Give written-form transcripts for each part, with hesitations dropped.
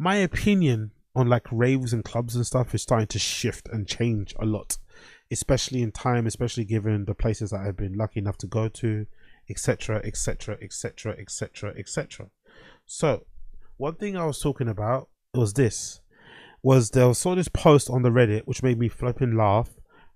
my opinion on like raves and clubs and stuff is starting to shift and change a lot, especially in time, especially given the places that I've been lucky enough to go to, etc, etc, etc, etc, etc. So one thing I was talking about was there was saw this post on the Reddit which made me flipping laugh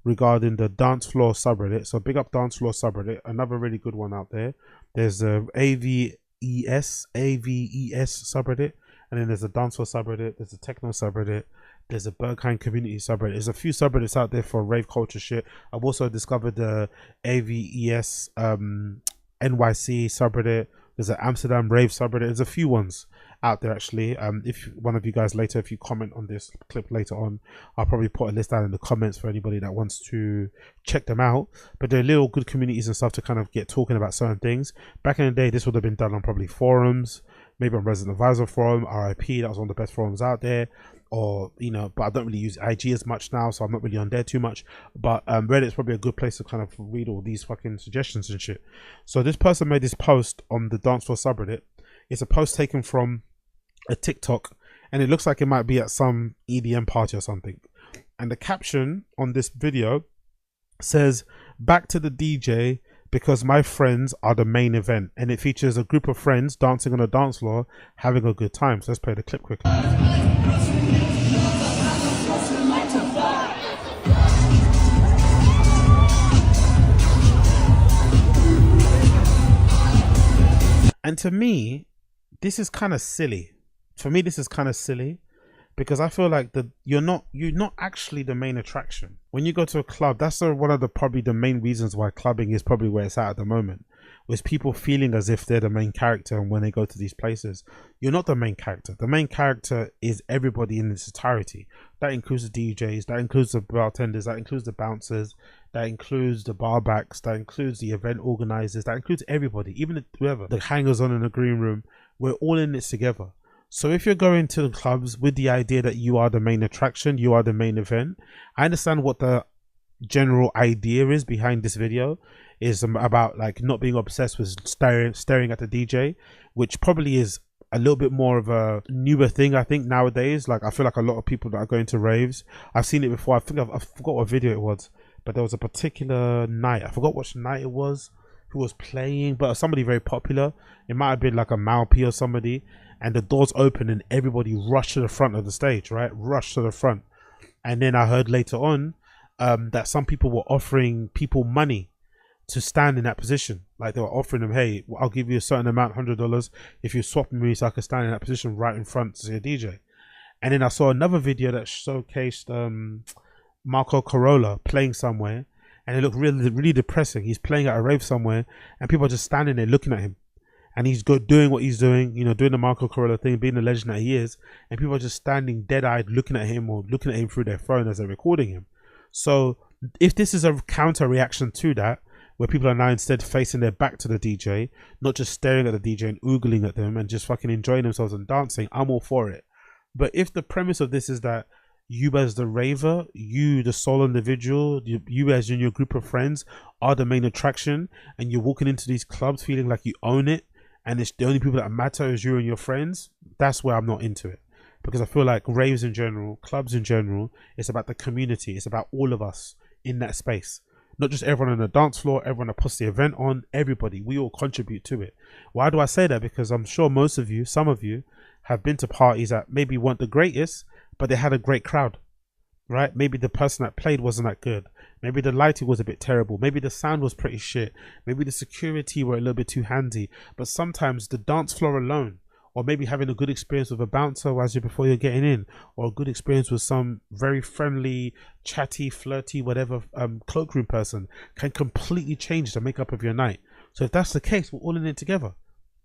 regarding the dance floor subreddit. So big up dance floor subreddit, another really good one out there. There's the AVES subreddit, and then there's a dance floor subreddit, there's a techno subreddit, there's a Berghain community subreddit. There's a few subreddits out there for rave culture shit. I've also discovered the AVES NYC subreddit. There's an Amsterdam rave subreddit. There's a few ones out there actually. If one of you guys later, if you comment on this clip later on, I'll probably put a list down in the comments for anybody that wants to check them out. But they're little good communities and stuff to kind of get talking about certain things. Back in the day, this would have been done on probably forums, maybe on Resident Advisor forum, RIP, that was one of the best forums out there. Or, you know, but I don't really use IG as much now, so I'm not really on there too much. But Reddit's probably a good place to kind of read all these fucking suggestions and shit. So this person made this post on the dance floor subreddit. It's a post taken from a TikTok, and it looks like it might be at some EDM party or something. And the caption on this video says, "Back to the DJ because my friends are the main event," and it features a group of friends dancing on a dance floor having a good time. So let's play the clip quickly. And to me, this is kind of silly. For me, this is kind of silly because I feel like you're not actually the main attraction. When you go to a club, that's one of the probably the main reasons why clubbing is probably where it's at the moment, was people feeling as if they're the main character. And when they go to these places, you're not the main character. The main character is everybody in its entirety. That includes the DJs, that includes the bartenders, that includes the bouncers, that includes the barbacks, that includes the event organizers, that includes everybody, even whoever, the hangers on in the green room. We're all in this together. So if you're going to the clubs with the idea that you are the main attraction, you are the main event, I understand what the general idea is behind this video, is about like not being obsessed with staring at the DJ, which probably is a little bit more of a newer thing, I think, nowadays. Like I feel like a lot of people that are going to raves, I've seen it before. I think I forgot what video it was, but there was a particular night, I forgot which night it was, who was playing, but somebody very popular. It might have been like a Malpi or somebody, and the doors open and everybody rushed to the front of the stage, right? Rushed to the front. And then I heard later on that some people were offering people money to stand in that position. Like they were offering them, hey, I'll give you a certain amount, $100, if you swap me so I can stand in that position right in front to see a DJ. And then I saw another video that showcased Marco Carola playing somewhere, and it looked really, really depressing. He's playing at a rave somewhere, and people are just standing there looking at him. And he's doing what he's doing, you know, doing the Marco Carola thing, being the legend that he is. And people are just standing dead-eyed looking at him, or looking at him through their phone as they're recording him. So if this is a counter reaction to that, where people are now instead facing their back to the DJ, not just staring at the DJ and oogling at them and just fucking enjoying themselves and dancing, I'm all for it. But if the premise of this is that you as the raver, you the sole individual, you as in your group of friends are the main attraction, and you're walking into these clubs feeling like you own it, and it's the only people that matter is you and your friends, that's where I'm not into it. Because I feel like raves in general, clubs in general, it's about the community. It's about all of us in that space. Not just everyone on the dance floor, everyone that puts the event on, everybody. We all contribute to it. Why do I say that? Because I'm sure most of you, some of you, have been to parties that maybe weren't the greatest, but they had a great crowd, right? Maybe the person that played wasn't that good. Maybe the lighting was a bit terrible. Maybe the sound was pretty shit. Maybe the security were a little bit too handy. But sometimes the dance floor alone, or maybe having a good experience with a bouncer before you're getting in, or a good experience with some very friendly, chatty, flirty, whatever cloakroom person, can completely change the makeup of your night. So if that's the case, we're all in it together.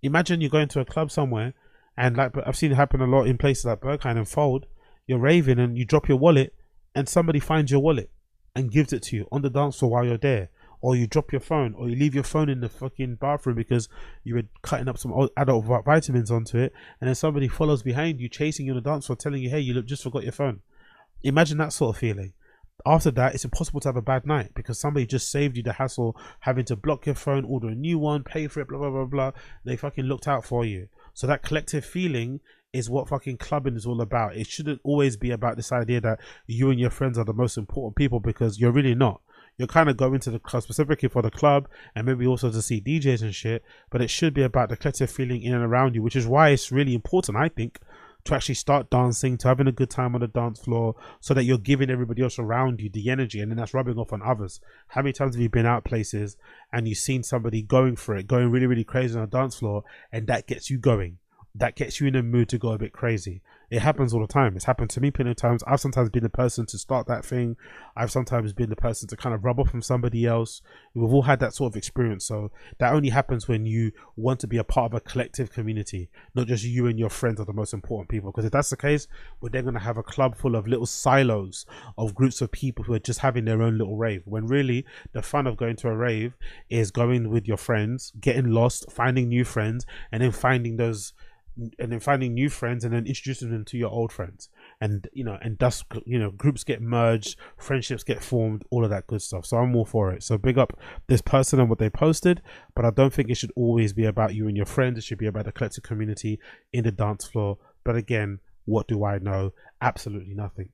Imagine you're going to a club somewhere, and like I've seen it happen a lot in places like Berghain and Fold, you're raving and you drop your wallet, and somebody finds your wallet and gives it to you on the dance floor while you're there. Or you drop your phone, or you leave your phone in the fucking bathroom because you were cutting up some adult vitamins onto it, and then somebody follows behind you, chasing you on the dance floor, telling you, hey, you just forgot your phone. Imagine that sort of feeling. After that, it's impossible to have a bad night because somebody just saved you the hassle having to block your phone, order a new one, pay for it, blah, blah, blah, blah. They fucking looked out for you. So that collective feeling is what fucking clubbing is all about. It shouldn't always be about this idea that you and your friends are the most important people, because you're really not. You're kind of going to the club specifically for the club and maybe also to see DJs and shit, but it should be about the collective feeling in and around you, which is why it's really important, I think, to actually start dancing, to having a good time on the dance floor, so that you're giving everybody else around you the energy, and then that's rubbing off on others. How many times have you been out places and you've seen somebody going for it, going really, really crazy on a dance floor, and that gets you going? That gets you in a mood to go a bit crazy. It happens all the time. It's happened to me plenty of times. I've sometimes been the person to start that thing. I've sometimes been the person to kind of rub off from somebody else. We've all had that sort of experience. So that only happens when you want to be a part of a collective community, not just you and your friends are the most important people. Because if that's the case, we're then going to have a club full of little silos of groups of people who are just having their own little rave, when really the fun of going to a rave is going with your friends, getting lost, finding new friends, and then finding new friends, and then introducing them to your old friends, and and thus groups get merged, friendships get formed, all of that good stuff. So I'm all for it. So big up this person and what they posted, but I don't think it should always be about you and your friends. It should be about the collective community in the dance floor. But again, what do I know? Absolutely nothing.